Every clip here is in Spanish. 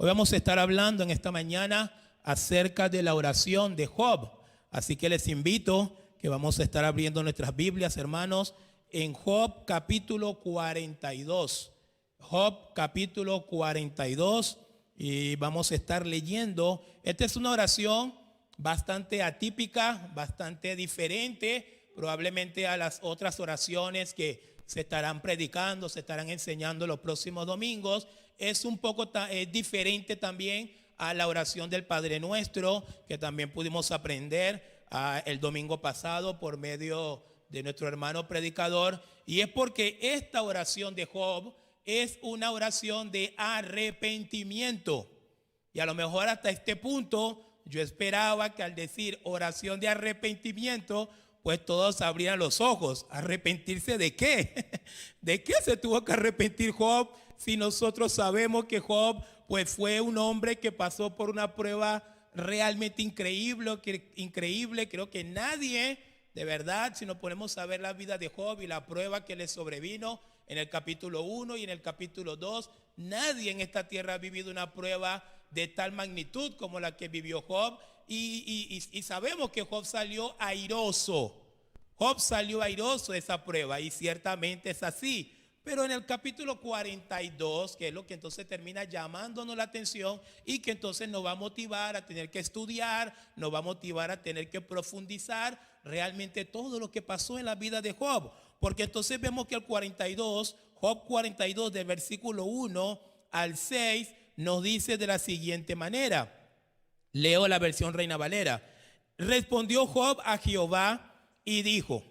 Hoy vamos a estar hablando en esta mañana acerca de la oración de Job. Así que les invito que vamos a estar abriendo nuestras Biblias, hermanos, en Job capítulo 42. Job capítulo 42 y vamos a estar leyendo. Esta es una oración bastante atípica, bastante diferente, probablemente a las otras oraciones que se estarán predicando, se estarán enseñando los próximos domingos. Es un poco diferente también a la oración del Padre Nuestro, que también pudimos aprender el domingo pasado por medio de nuestro hermano predicador. Y es porque esta oración de Job es una oración de arrepentimiento. Y a lo mejor hasta este punto yo esperaba que al decir oración de arrepentimiento, pues todos abrían los ojos. ¿Arrepentirse de qué? ¿De qué se tuvo que arrepentir Job? Si nosotros sabemos que Job pues fue un hombre que pasó por una prueba realmente increíble. Creo que nadie, de verdad, si nos ponemos a ver la vida de Job y la prueba que le sobrevino en el capítulo 1 y en el capítulo 2, nadie en esta tierra ha vivido una prueba de tal magnitud como la que vivió Job. Y sabemos que Job salió airoso. Job salió airoso de esa prueba y ciertamente es así. Pero en el capítulo 42, que es lo que entonces termina llamándonos la atención y que entonces nos va a motivar a tener que estudiar, nos va a motivar a tener que profundizar realmente todo lo que pasó en la vida de Job. Porque entonces vemos que el 42, Job 42 del versículo 1 al 6 nos dice de la siguiente manera. Leo la versión Reina Valera. Respondió Job a Jehová y dijo: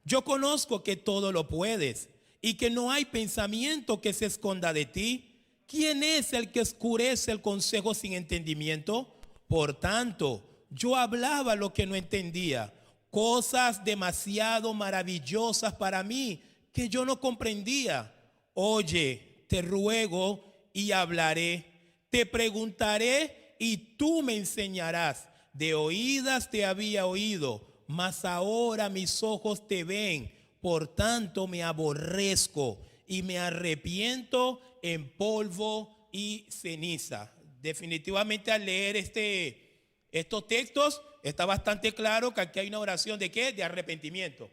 yo conozco que todo lo puedes y que no hay pensamiento que se esconda de ti. ¿Quién es el que oscurece el consejo sin entendimiento? Por tanto, yo hablaba lo que no entendía, cosas demasiado maravillosas para mí que yo no comprendía. Oye, te ruego y hablaré, te preguntaré y tú me enseñarás. De oídas te había oído, mas ahora mis ojos te ven. Por tanto me aborrezco y me arrepiento en polvo y ceniza. Definitivamente al leer estos textos está bastante claro que aquí hay una oración de ¿qué? De arrepentimiento.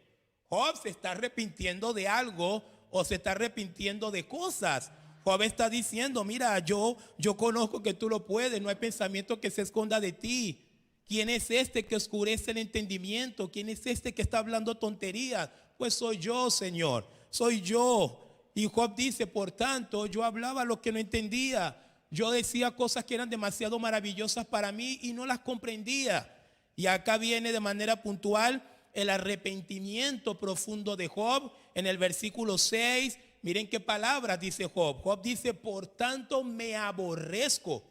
Job se está arrepintiendo de algo o se está arrepintiendo de cosas. Job está diciendo: mira, yo conozco que tú lo puedes, no hay pensamiento que se esconda de ti. ¿Quién es este que oscurece el entendimiento? ¿Quién es este que está hablando tonterías? Pues soy yo, Señor, soy yo. Y Job dice: por tanto, yo hablaba lo que no entendía. Yo decía cosas que eran demasiado maravillosas para mí y no las comprendía. Y acá viene de manera puntual el arrepentimiento profundo de Job en el versículo 6. Miren qué palabras dice Job. Job dice: por tanto me aborrezco.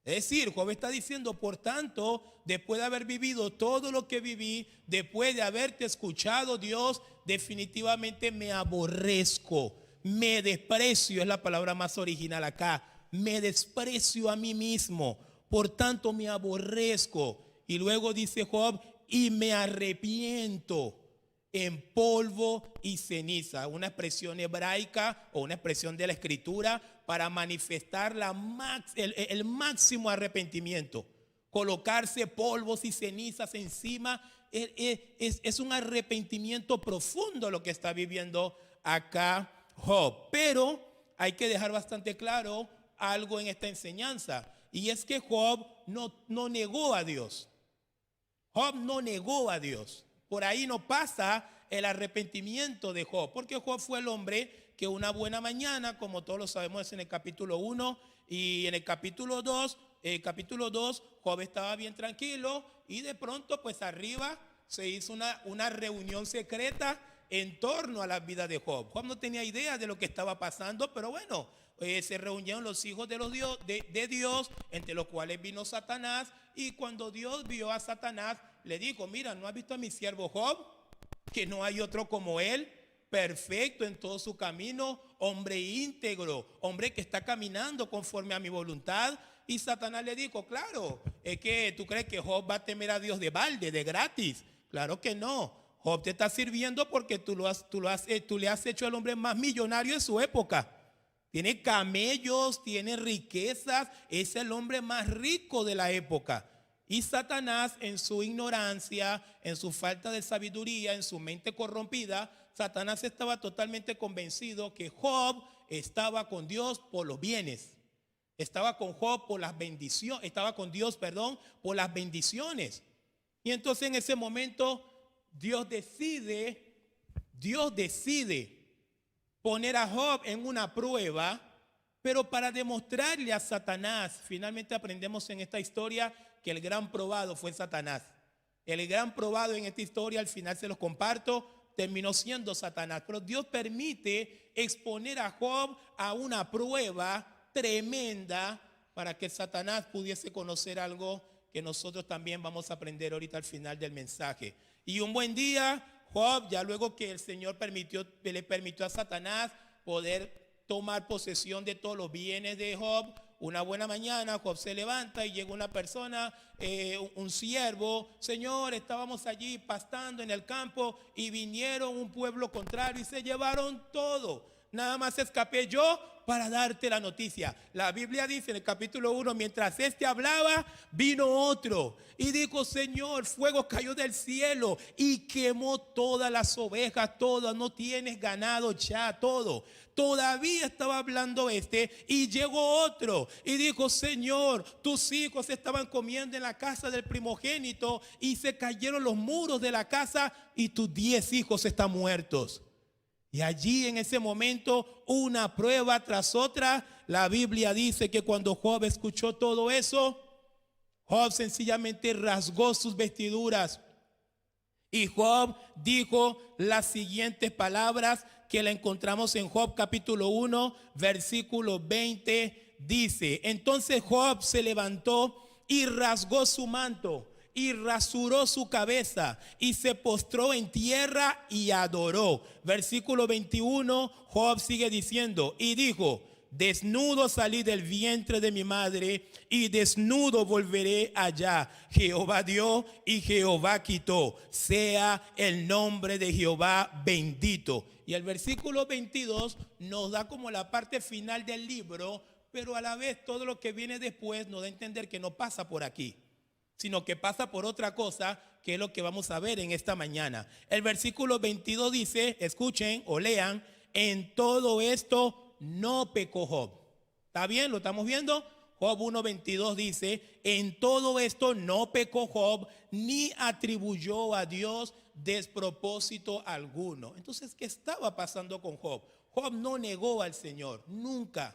Es decir, Job está diciendo: por tanto, después de haber vivido todo lo que viví, después de haberte escuchado, Dios, definitivamente me aborrezco, me desprecio, es la palabra más original acá, me desprecio a mí mismo, por tanto me aborrezco. Y luego dice Job: y me arrepiento en polvo y ceniza, una expresión hebraica o una expresión de la escritura para manifestar el máximo arrepentimiento. Colocarse polvos y cenizas encima es un arrepentimiento profundo lo que está viviendo acá Job. Pero hay que dejar bastante claro algo en esta enseñanza, y es que Job no negó a Dios. Job no negó a Dios. Por ahí no pasa el arrepentimiento de Job, porque Job fue el hombre que una buena mañana, como todos lo sabemos en el capítulo 1 y en el capítulo 2, Job estaba bien tranquilo y de pronto pues arriba se hizo una reunión secreta en torno a la vida de Job. Job no tenía idea de lo que estaba pasando, pero bueno, se reunieron los hijos de Dios, entre los cuales vino Satanás, y cuando Dios vio a Satanás, le dijo: mira, ¿no has visto a mi siervo Job? Que no hay otro como él, perfecto en todo su camino, hombre íntegro, hombre que está caminando conforme a mi voluntad. Y Satanás le dijo: claro, es que tú crees que Job va a temer a Dios de balde, de gratis. Claro que no. Job te está sirviendo porque tú le has hecho al hombre más millonario de su época. Tiene camellos, tiene riquezas, es el hombre más rico de la época. Y Satanás, en su ignorancia, en su falta de sabiduría, en su mente corrompida, Satanás estaba totalmente convencido que Job estaba con Dios por los bienes. Estaba con Job por las bendiciones, estaba con Dios, perdón, por las bendiciones. Y entonces en ese momento Dios decide poner a Job en una prueba, pero para demostrarle a Satanás, finalmente aprendemos en esta historia que el gran probado fue Satanás. El gran probado en esta historia, al final se los comparto, terminó siendo Satanás. Pero Dios permite exponer a Job a una prueba tremenda para que Satanás pudiese conocer algo que nosotros también vamos a aprender ahorita al final del mensaje. Y un buen día, Job, ya luego que el Señor le permitió a Satanás poder tomar posesión de todos los bienes de Job, una buena mañana Job se levanta y llega una persona, un siervo. Señor, estábamos allí pastando en el campo y vinieron un pueblo contrario y se llevaron todo. Nada más escapé yo para darte la noticia. La Biblia dice en el capítulo 1, mientras este hablaba, vino otro y dijo: Señor, fuego cayó del cielo y quemó todas las ovejas, todas, no tienes ganado ya, todo. Todavía estaba hablando y llegó otro y dijo: Señor, tus hijos estaban comiendo en la casa del primogénito y se cayeron los muros de la casa y tus 10 hijos están muertos. Y allí en ese momento, una prueba tras otra. La Biblia dice que cuando Job escuchó todo eso, Job sencillamente rasgó sus vestiduras. Y Job dijo las siguientes palabras que la encontramos en Job capítulo 1, versículo 20. Dice: entonces Job se levantó y rasgó su manto y rasuró su cabeza y se postró en tierra y adoró. Versículo 21, Job sigue diciendo y dijo: desnudo salí del vientre de mi madre y desnudo volveré allá. Jehová dio y Jehová quitó. Sea el nombre de Jehová bendito. Y el versículo 22 nos da como la parte final del libro, pero a la vez todo lo que viene después nos da a entender que no pasa por aquí, sino que pasa por otra cosa, que es lo que vamos a ver en esta mañana. El versículo 22 dice, escuchen o lean: en todo esto no pecó Job. ¿Está bien? ¿Lo estamos viendo? Job 1:22 dice: en todo esto no pecó Job, ni atribuyó a Dios despropósito alguno. Entonces, ¿qué estaba pasando con Job? Job no negó al Señor, nunca.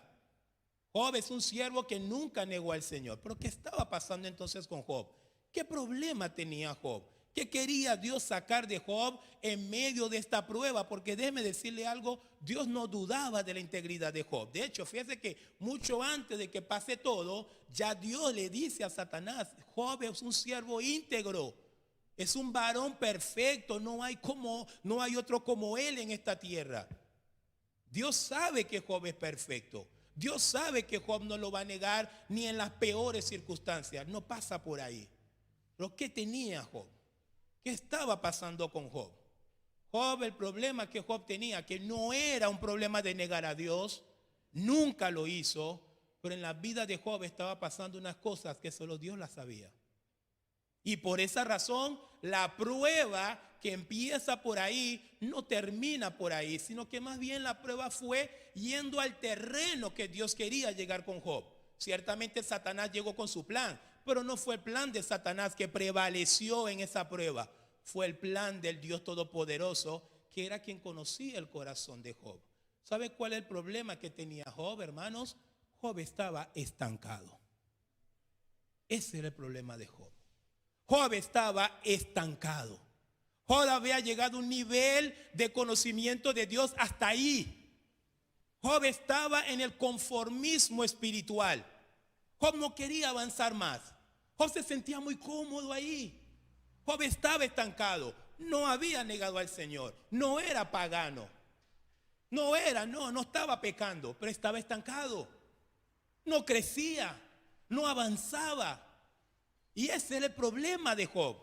Job es un siervo que nunca negó al Señor. Pero ¿qué estaba pasando entonces con Job? ¿Qué problema tenía Job? ¿Qué quería Dios sacar de Job en medio de esta prueba? Porque déjeme decirle algo, Dios no dudaba de la integridad de Job. De hecho, fíjese que mucho antes de que pase todo, ya Dios le dice a Satanás: Job es un siervo íntegro, es un varón perfecto, no hay otro como él en esta tierra. Dios sabe que Job es perfecto. Dios sabe que Job no lo va a negar ni en las peores circunstancias. No pasa por ahí. Pero ¿qué tenía Job? ¿Qué estaba pasando con Job? Job, el problema que Job tenía, que no era un problema de negar a Dios, nunca lo hizo, pero en la vida de Job estaba pasando unas cosas que solo Dios las sabía. Y por esa razón, la prueba que empieza por ahí no termina por ahí, sino que más bien la prueba fue yendo al terreno que Dios quería llegar con Job. Ciertamente Satanás llegó con su plan, pero no fue el plan de Satanás que prevaleció en esa prueba. Fue el plan del Dios Todopoderoso, que era quien conocía el corazón de Job. ¿Sabe cuál es el problema que tenía Job, hermanos? Job estaba estancado. Ese era el problema de Job. Job estaba estancado. Job había llegado a un nivel de conocimiento de Dios hasta ahí. Job estaba en el conformismo espiritual. Job no quería avanzar más. Job se sentía muy cómodo ahí. Job estaba estancado. No había negado al Señor. No era pagano. No estaba pecando, pero estaba estancado. No crecía, no avanzaba. Y ese era el problema de Job.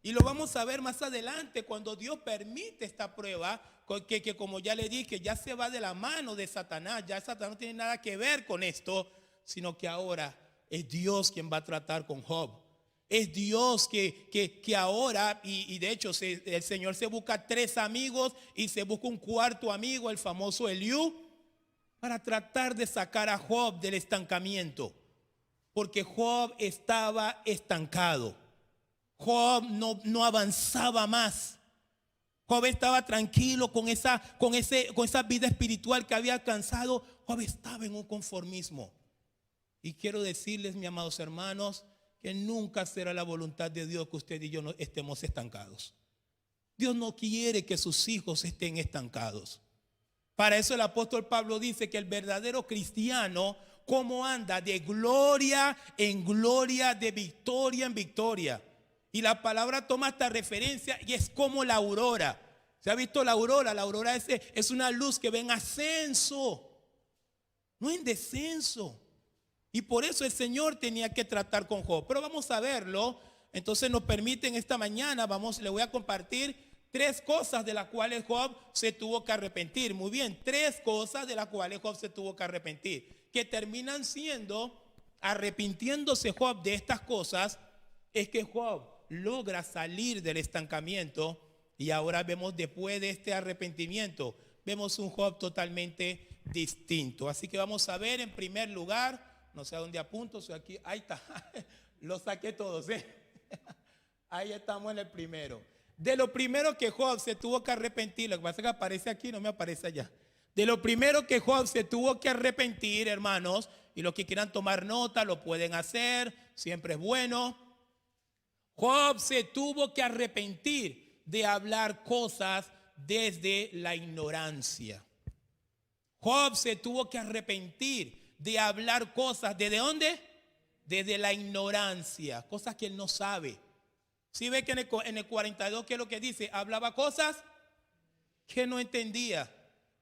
Y lo vamos a ver más adelante cuando Dios permite esta prueba que como ya le dije, ya se va de la mano de Satanás. Ya Satanás no tiene nada que ver con esto, sino que ahora es Dios quien va a tratar con Job. Es Dios que ahora, y de hecho el Señor se busca 3 amigos y se busca un cuarto amigo, el famoso Eliú, para tratar de sacar a Job del estancamiento. Porque Job estaba estancado. Job no avanzaba más. Job estaba tranquilo con esa vida espiritual que había alcanzado. Job estaba en un conformismo. Y quiero decirles, mis amados hermanos, que nunca será la voluntad de Dios que usted y yo no estemos estancados. Dios no quiere que sus hijos estén estancados. Para eso el apóstol Pablo dice que el verdadero cristiano, ¿cómo anda? De gloria en gloria, de victoria en victoria. Y la palabra toma esta referencia y es como la aurora. ¿Se ha visto la aurora? La aurora es una luz que ve en ascenso, no en descenso. Y por eso el Señor tenía que tratar con Job. Pero vamos a verlo. Entonces nos permiten esta mañana, le voy a compartir 3 cosas de las cuales Job se tuvo que arrepentir. Muy bien, 3 cosas de las cuales Job se tuvo que arrepentir. Que terminan siendo, arrepintiéndose Job de estas cosas, es que Job logra salir del estancamiento. Y ahora vemos, después de este arrepentimiento, vemos un Job totalmente distinto. Así que vamos a ver en primer lugar. No sé a dónde apunto, soy aquí, ahí está, los saqué todos, ahí estamos en el primero. De lo primero que Job se tuvo que arrepentir, lo que pasa es que aparece aquí, no me aparece allá. De lo primero que Job se tuvo que arrepentir, hermanos, y los que quieran tomar nota lo pueden hacer, siempre es bueno. Job se tuvo que arrepentir de hablar cosas desde la ignorancia. Job se tuvo que arrepentir de hablar cosas, ¿desde dónde? Desde la ignorancia, cosas que él no sabe. ¿Sí ve que en el 42 qué es lo que dice? Hablaba cosas que no entendía,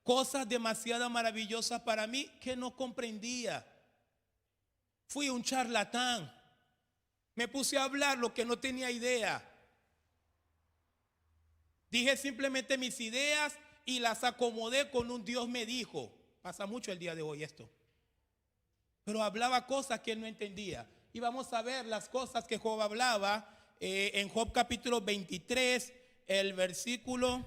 cosas demasiado maravillosas para mí que no comprendía. Fui un charlatán, me puse a hablar lo que no tenía idea. Dije simplemente mis ideas y las acomodé con un Dios me dijo. Pasa mucho el día de hoy esto. Pero hablaba cosas que él no entendía. Y vamos a ver las cosas que Job hablaba en Job capítulo 23, el versículo.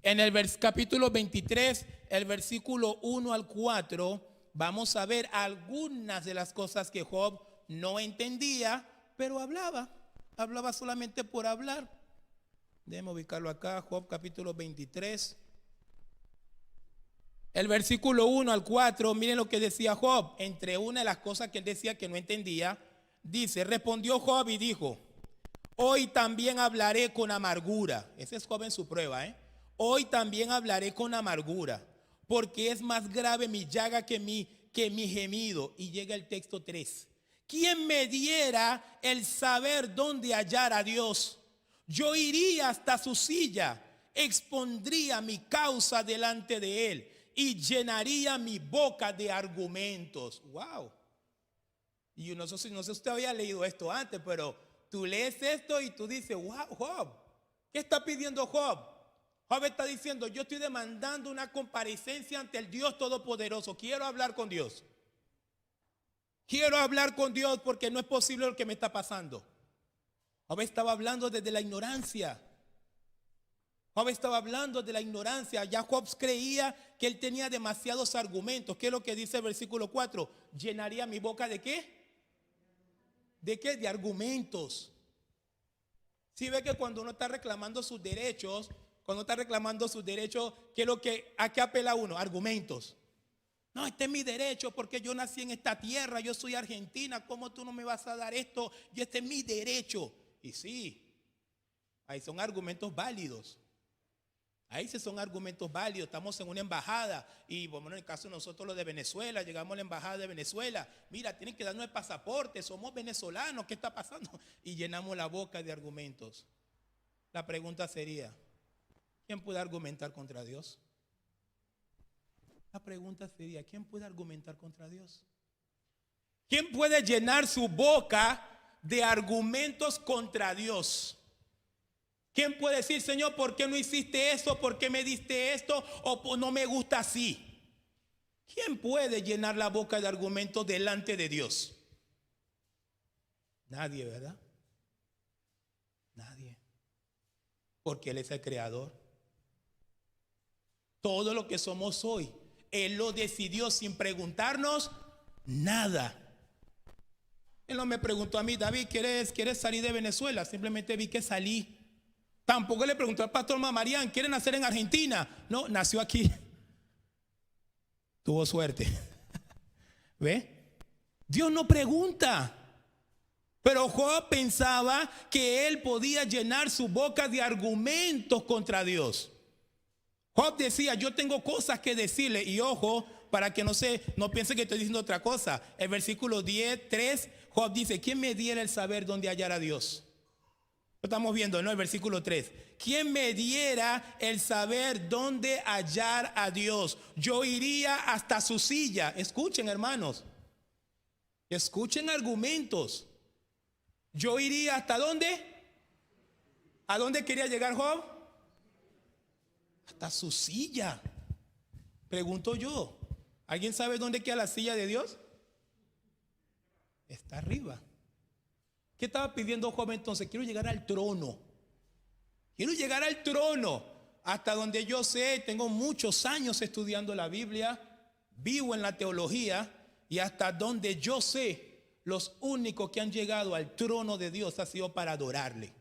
En el capítulo 23, el versículo 1 al 4, vamos a ver algunas de las cosas que Job no entendía, pero hablaba solamente por hablar. Déjeme ubicarlo acá, Job capítulo 23. El versículo 1 al 4, miren lo que decía Job. Entre una de las cosas que él decía que no entendía, dice, respondió Job y dijo, hoy también hablaré con amargura. Ese es Job en su prueba, Hoy también hablaré con amargura, porque es más grave mi llaga que mi gemido. Y llega el texto 3. ¿Quién me diera el saber dónde hallar a Dios? Yo iría hasta su silla, expondría mi causa delante de él y llenaría mi boca de argumentos. Wow. Y no sé si usted había leído esto antes, pero tú lees esto y tú dices, wow, Job, ¿qué está pidiendo Job? Job está diciendo, yo estoy demandando una comparecencia ante el Dios Todopoderoso. Quiero hablar con Dios. Quiero hablar con Dios porque no es posible lo que me está pasando. Job estaba hablando desde la ignorancia. Job estaba hablando de la ignorancia. Ya Job creía que él tenía demasiados argumentos. ¿Qué es lo que dice el versículo 4? ¿Llenaría mi boca de qué? ¿De qué? De argumentos. Si ve que cuando uno está reclamando sus derechos, ¿qué es lo que, a qué apela uno? Argumentos. No, este es mi derecho porque yo nací en esta tierra, yo soy argentina, ¿cómo tú no me vas a dar esto? Y este es mi derecho. Y sí, ahí son argumentos válidos. Ahí sí son argumentos válidos. Estamos en una embajada y bueno, en el caso de nosotros los de Venezuela, llegamos a la embajada de Venezuela. Mira, tienen que darnos el pasaporte, somos venezolanos, ¿qué está pasando? Y llenamos la boca de argumentos. La pregunta sería, ¿quién puede argumentar contra Dios? La pregunta sería, ¿quién puede argumentar contra Dios? ¿Quién puede llenar su boca de argumentos contra Dios? ¿Quién puede decir, Señor, por qué no hiciste esto? ¿Por qué me diste esto? ¿O no me gusta así? ¿Quién puede llenar la boca de argumentos delante de Dios? Nadie, ¿verdad? Nadie. Porque Él es el creador. Todo lo que somos hoy, Él lo decidió sin preguntarnos nada. Él no me preguntó a mí, David, ¿quieres salir de Venezuela? Simplemente vi que salí. Tampoco le preguntó al pastor Mamarián, ¿quiere nacer en Argentina? No, nació aquí. Tuvo suerte. ¿Ve? Dios no pregunta. Pero Job pensaba que él podía llenar su boca de argumentos contra Dios. Job decía, yo tengo cosas que decirle. Y ojo, para que no piense que estoy diciendo otra cosa. El versículo 10:3, Job dice, ¿quién me diera el saber dónde hallar a Dios? Lo estamos viendo, ¿no? El versículo 3. ¿Quién me diera el saber dónde hallar a Dios? Yo iría hasta su silla. Escuchen, hermanos. Escuchen argumentos. Yo iría hasta dónde. ¿A dónde quería llegar Job? Hasta su silla. Pregunto yo, ¿alguien sabe dónde queda la silla de Dios? Está arriba. ¿Qué estaba pidiendo Job entonces? Quiero llegar al trono. Quiero llegar al trono. Hasta donde yo sé, tengo muchos años estudiando la Biblia, vivo en la teología, y hasta donde yo sé, los únicos que han llegado al trono de Dios ha sido para adorarle.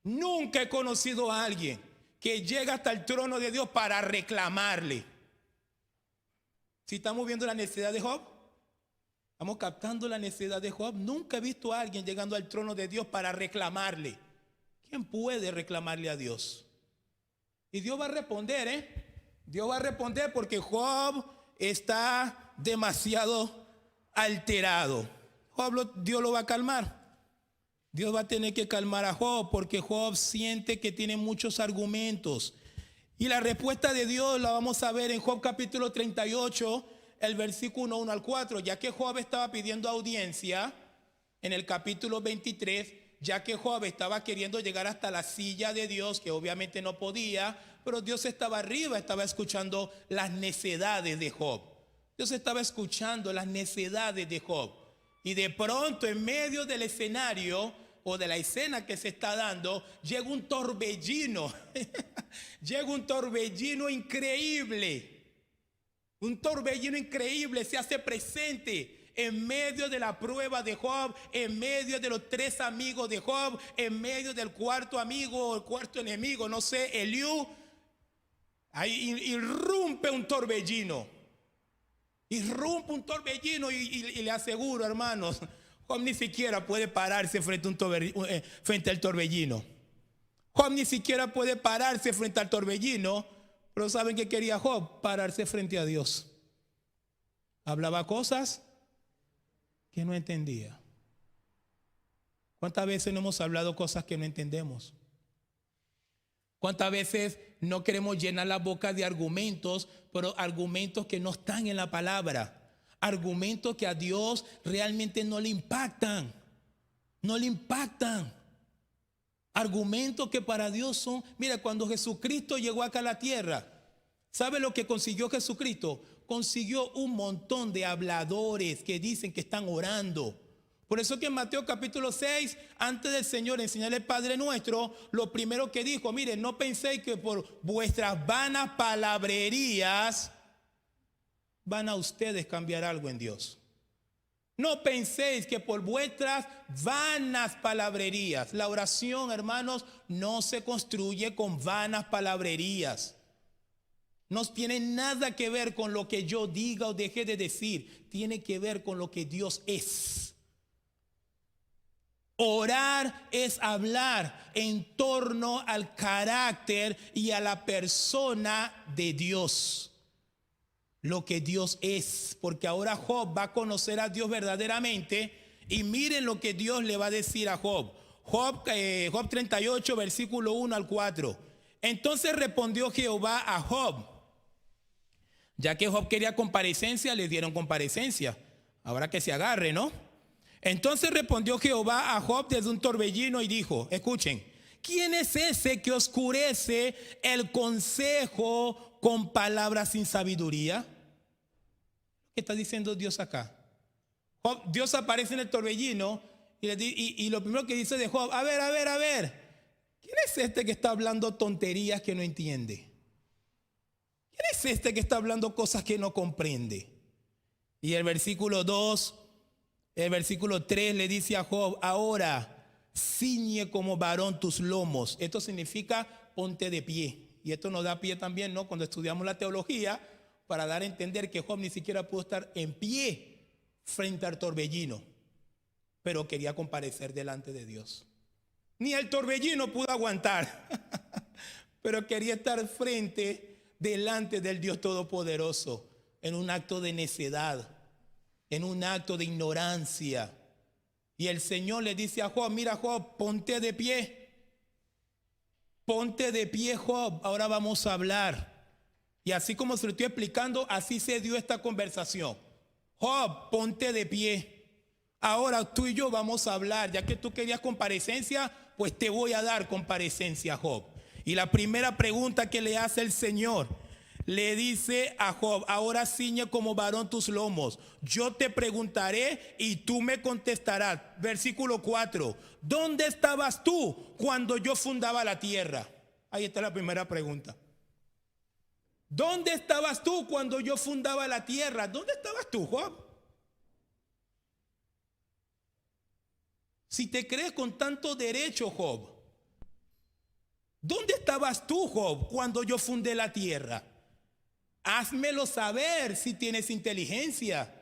Nunca he conocido a alguien que llega hasta el trono de Dios para reclamarle. Si estamos viendo la necesidad de Job, estamos captando la necesidad de Job. Nunca he visto a alguien llegando al trono de Dios para reclamarle. ¿Quién puede reclamarle a Dios? Y Dios va a responder, Dios va a responder porque Job está demasiado alterado. Dios lo va a calmar. Dios va a tener que calmar a Job porque Job siente que tiene muchos argumentos. Y la respuesta de Dios la vamos a ver en Job capítulo 38, el versículo 1 al 4. Ya que Job estaba pidiendo audiencia en el capítulo 23, ya que Job estaba queriendo llegar hasta la silla de Dios, que obviamente no podía, pero Dios estaba arriba, estaba escuchando las necedades de Job. Dios estaba escuchando las necedades de Job. Y de pronto, en medio del escenario o de la escena que se está dando, llega un torbellino. Llega un torbellino increíble. Un torbellino increíble se hace presente en medio de la prueba de Job, en medio de los 3 amigos de Job, en medio del cuarto amigo o el cuarto enemigo, no sé, Eliú. Ahí irrumpe un torbellino. Irrumpe un torbellino y le aseguro, hermanos, Job ni siquiera puede pararse frente al torbellino. Job ni siquiera puede pararse frente al torbellino, pero ¿saben qué quería Job? Pararse frente a Dios. Hablaba cosas que no entendía. ¿Cuántas veces no hemos hablado cosas que no entendemos? ¿Cuántas veces no queremos llenar la boca de argumentos, pero argumentos que no están en la palabra? Argumentos que a Dios realmente no le impactan. No le impactan. Argumentos que para Dios son... Mira, cuando Jesucristo llegó acá a la tierra, ¿sabe lo que consiguió Jesucristo? Consiguió un montón de habladores que dicen que están orando. Por eso que en Mateo capítulo 6, antes del Señor enseñarle el Padre Nuestro, lo primero que dijo, miren, no penséis que por vuestras vanas palabrerías van a ustedes cambiar algo en Dios. No penséis que por vuestras vanas palabrerías. La oración, hermanos, no se construye con vanas palabrerías. No tiene nada que ver con lo que yo diga o deje de decir. Tiene que ver con lo que Dios es. Orar es hablar en torno al carácter y a la persona de Dios. Lo que Dios es. Porque ahora Job va a conocer a Dios verdaderamente. Y miren lo que Dios le va a decir a Job. Job 38, versículo 1 al 4. Entonces respondió Jehová a Job. Ya que Job quería comparecencia, le dieron comparecencia. Ahora que se agarre, ¿no? Entonces respondió Jehová a Job desde un torbellino y dijo, escuchen, ¿quién es ese que oscurece el consejo con palabras sin sabiduría? ¿Qué está diciendo Dios acá? Job, Dios aparece en el torbellino y lo primero que dice de Job, a ver, ¿quién es este que está hablando tonterías que no entiende? ¿Quién es este que está hablando cosas que no comprende? Y el versículo 2, el versículo 3 le dice a Job, ahora ciñe como varón tus lomos. Esto significa ponte de pie. Y esto nos da pie también, ¿no? Cuando estudiamos la teología, para dar a entender que Job ni siquiera pudo estar en pie frente al torbellino, pero quería comparecer delante de Dios. Ni el torbellino pudo aguantar, pero quería estar delante del Dios Todopoderoso, en un acto de necedad, en un acto de ignorancia. Y el Señor le dice a Job, mira Job, ponte de pie. Ponte de pie, Job, ahora vamos a hablar. Y así como se lo estoy explicando, así se dio esta conversación. Job, ponte de pie. Ahora tú y yo vamos a hablar. Ya que tú querías comparecencia, pues te voy a dar comparecencia, Job. Y la primera pregunta que le hace el Señor, le dice a Job, ahora ciñe como varón tus lomos. Yo te preguntaré y tú me contestarás. Versículo 4. ¿Dónde estabas tú cuando yo fundaba la tierra? Ahí está la primera pregunta. ¿Dónde estabas tú cuando yo fundaba la tierra? ¿Dónde estabas tú, Job? Si te crees con tanto derecho, Job, ¿dónde estabas tú, Job, cuando yo fundé la tierra? Házmelo saber si tienes inteligencia.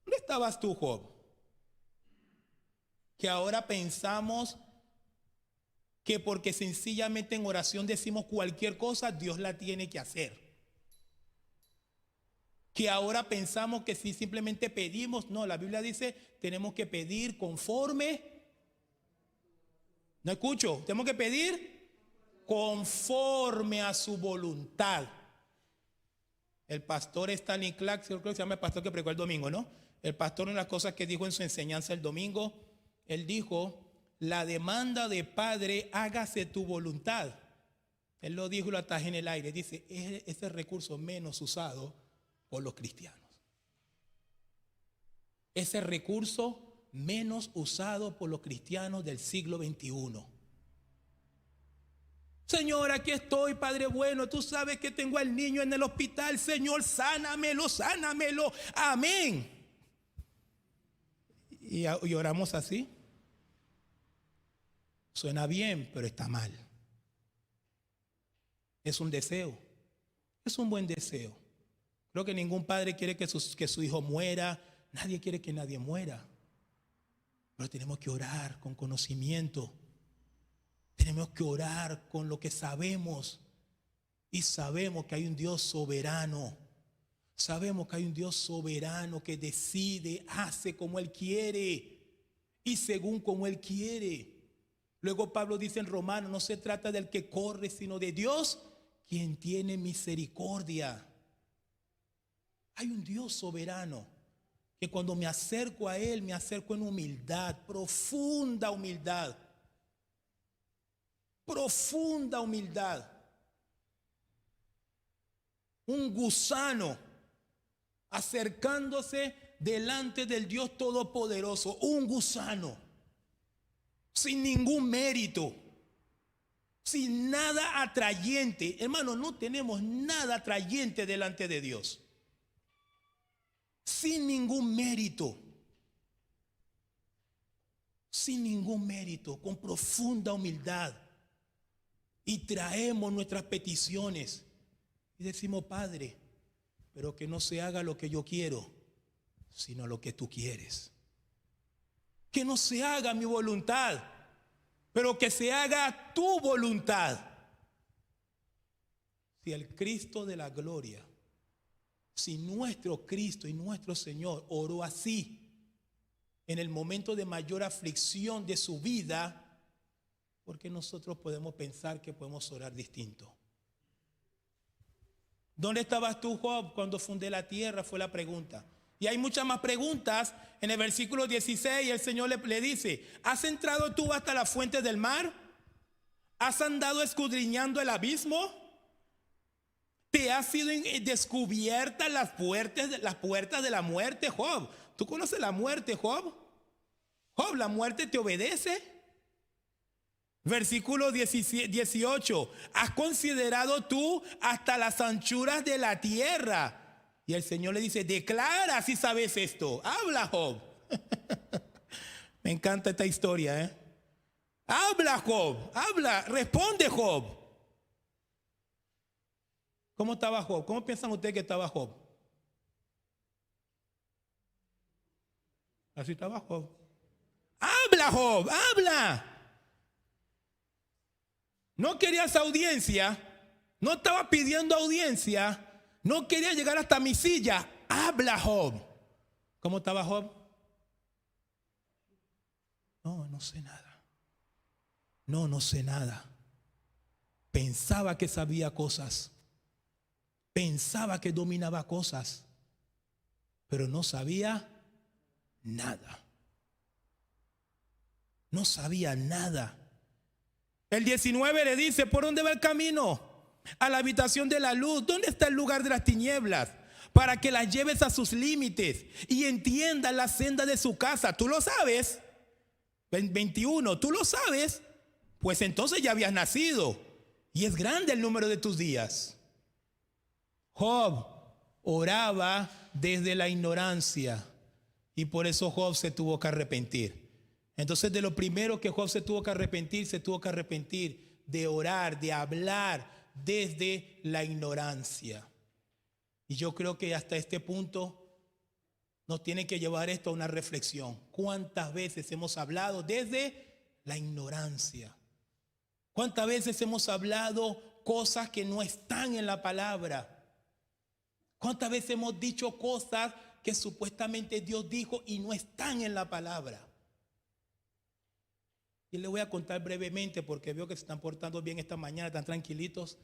¿Dónde estabas tú, Job? Que ahora pensamos que porque sencillamente en oración decimos cualquier cosa, Dios la tiene que hacer. Que ahora pensamos que si simplemente pedimos, no, la Biblia dice, tenemos que pedir conforme. No escucho, tenemos que pedir conforme a su voluntad. El pastor Stanley Clark, creo que se llama el pastor que predicó el domingo, ¿no? El pastor, una de las cosas que dijo en su enseñanza el domingo, él dijo, la demanda de Padre, hágase tu voluntad. Él lo dijo y lo ataje en el aire. Dice, es el recurso menos usado por los cristianos. Es el recurso menos usado por los cristianos del siglo XXI. Señor, aquí estoy, Padre bueno, tú sabes que tengo al niño en el hospital. Señor, sánamelo, sánamelo. Amén. Y oramos así. Suena bien, pero está mal. Es un deseo. Es un buen deseo. Creo que ningún padre quiere que su hijo muera. Nadie quiere que nadie muera. Pero tenemos que orar con conocimiento. Tenemos que orar con lo que sabemos. Y sabemos que hay un Dios soberano. Sabemos que hay un Dios soberano que decide, hace como Él quiere y según como Él quiere. Luego Pablo dice en Romanos, no se trata del que corre, sino de Dios, quien tiene misericordia. Hay un Dios soberano que cuando me acerco a Él, me acerco en humildad, profunda humildad. Profunda humildad. Un gusano acercándose delante del Dios Todopoderoso. Un gusano. Sin ningún mérito. Sin nada atrayente. Hermano, no tenemos nada atrayente delante de Dios. Sin ningún mérito. Sin ningún mérito. Con profunda humildad. Y traemos nuestras peticiones. Y decimos, Padre, pero que no se haga lo que yo quiero, sino lo que tú quieres. Que no se haga mi voluntad, pero que se haga tu voluntad. Si el Cristo de la gloria, si nuestro Cristo y nuestro Señor oró así en el momento de mayor aflicción de su vida, ¿por qué nosotros podemos pensar que podemos orar distinto? ¿Dónde estabas tú, Job, cuando fundé la tierra? Fue la pregunta. Y hay muchas más preguntas. En el versículo 16 el Señor le dice, ¿has entrado tú hasta la fuente del mar? ¿Has andado escudriñando el abismo? ¿Te han sido descubiertas las puertas de la muerte, Job? ¿Tú conoces la muerte, Job? Job, ¿la muerte te obedece? Versículo 18. ¿Has considerado tú hasta las anchuras de la tierra? Y el Señor le dice, declara si sabes esto. Habla, Job. Me encanta esta historia, ¿eh? Habla, Job. Habla. Responde, Job. ¿Cómo estaba Job? ¿Cómo piensan ustedes que estaba Job? Así estaba Job. Habla, Job. Habla. No querías audiencia. No estaba pidiendo audiencia. No quería llegar hasta mi silla. Habla, Job. ¿Cómo estaba Job? No, no sé nada. No, no sé nada. Pensaba que sabía cosas. Pensaba que dominaba cosas. Pero no sabía nada. No sabía nada. El 19 le dice, ¿por dónde va el camino? A la habitación de la luz. ¿Dónde está el lugar de las tinieblas? Para que las lleves a sus límites y entiendas la senda de su casa. ¿Tú lo sabes? 21, ¿tú lo sabes? Pues entonces ya habías nacido y es grande el número de tus días. Job oraba desde la ignorancia y por eso Job se tuvo que arrepentir. Entonces, de lo primero que Job se tuvo que arrepentir de orar, de hablar desde la ignorancia. Y yo creo que hasta este punto nos tiene que llevar esto a una reflexión. ¿Cuántas veces hemos hablado desde la ignorancia? ¿Cuántas veces hemos hablado cosas que no están en la palabra? ¿Cuántas veces hemos dicho cosas que supuestamente Dios dijo y no están en la palabra? Y les voy a contar brevemente porque veo que se están portando bien esta mañana, están tranquilitos.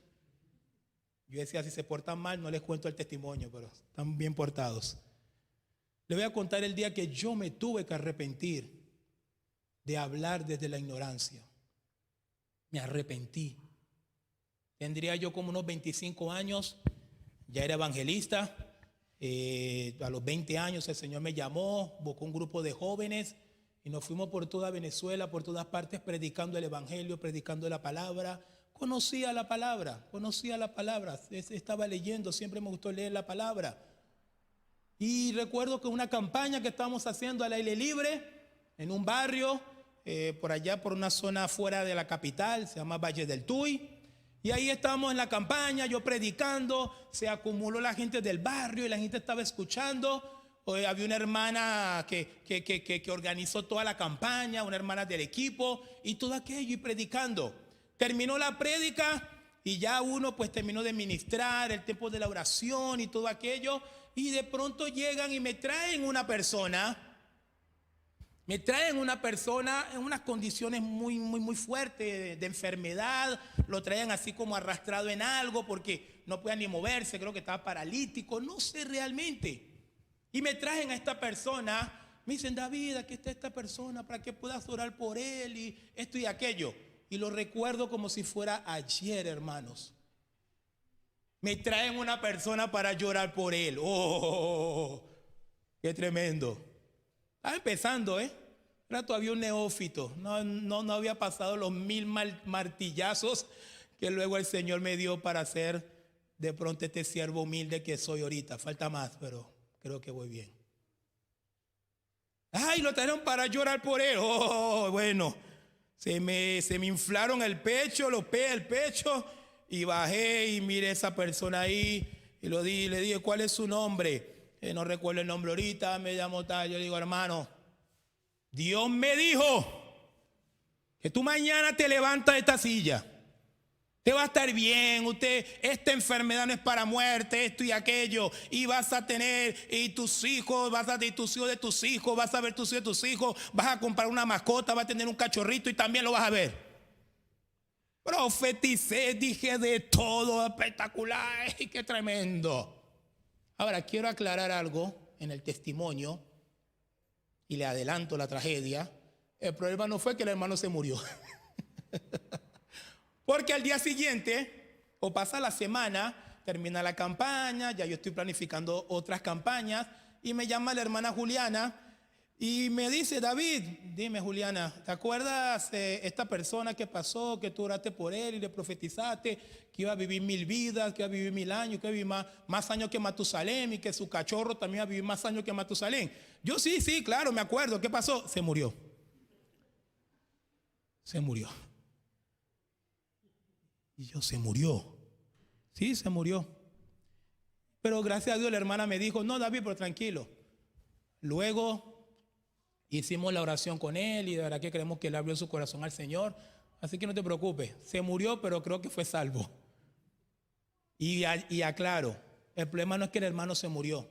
Yo decía, si se portan mal, no les cuento el testimonio, pero están bien portados. Les voy a contar el día que yo me tuve que arrepentir de hablar desde la ignorancia. Me arrepentí. Tendría yo como unos 25 años, ya era evangelista. A los 20 años el Señor me llamó, buscó un grupo de jóvenes y nos fuimos por toda Venezuela, por todas partes, predicando el evangelio, predicando la palabra. Conocía la palabra, estaba leyendo, siempre me gustó leer la palabra. Y recuerdo que una campaña que estábamos haciendo al aire libre, en un barrio, por allá, por una zona fuera de la capital, se llama Valle del Tuy. Y ahí estábamos en la campaña, yo predicando, se acumuló la gente del barrio y la gente estaba escuchando. Había una hermana que organizó toda la campaña, una hermana del equipo y todo aquello y predicando. Terminó la prédica y ya uno pues terminó de ministrar el tiempo de la oración y todo aquello. Y de pronto llegan y me traen una persona en unas condiciones muy fuertes de enfermedad. Lo traían así como arrastrado en algo porque no podía ni moverse, creo que estaba paralítico, no sé realmente. Y me traen a esta persona, me dicen, David, aquí está esta persona para que puedas orar por él y esto y aquello. Y lo recuerdo como si fuera ayer, hermanos. Me traen una persona para llorar por él. ¡Oh! ¡Qué tremendo! Estaba empezando, era todavía un neófito. No había pasado los 1000 martillazos que luego el Señor me dio para ser de pronto este siervo humilde que soy ahorita. Falta más, pero creo que voy bien. ¡Ay! Lo trajeron para llorar por él. ¡Oh! Bueno, se me inflaron el pecho, el pecho. Y bajé y miré a esa persona ahí y le dije, ¿cuál es su nombre? No recuerdo el nombre ahorita, me llamo tal. Yo digo, hermano, Dios me dijo que tú mañana te levantas de esta silla. Te va a estar bien, esta enfermedad no es para muerte, esto y aquello. Y vas a tener, y tus hijos, vas a tener tus hijos de tus hijos, vas a ver tus hijos de tus hijos, vas a comprar una mascota, vas a tener un cachorrito y también lo vas a ver. Profeticé, dije de todo, espectacular, qué tremendo. Ahora quiero aclarar algo en el testimonio y le adelanto la tragedia. El problema no fue que el hermano se murió. Porque al día siguiente, o pasa la semana, termina la campaña, ya yo estoy planificando otras campañas, y me llama la hermana Juliana y me dice: David, dime Juliana, ¿te acuerdas esta persona que pasó, que tú oraste por él y le profetizaste que iba a vivir 1000 vidas, que iba a vivir 1000 años, que iba a vivir más años que Matusalén y que su cachorro también iba a vivir más años que Matusalén? Yo sí, claro, me acuerdo. ¿Qué pasó? Se murió. Se murió. Y yo, ¿se murió? Sí, se murió. Pero gracias a Dios la hermana me dijo: no, David, pero tranquilo. Luego hicimos la oración con él y de verdad que creemos que él abrió su corazón al Señor. Así que no te preocupes. Se murió, pero creo que fue salvo. Y aclaro, el problema no es que el hermano se murió,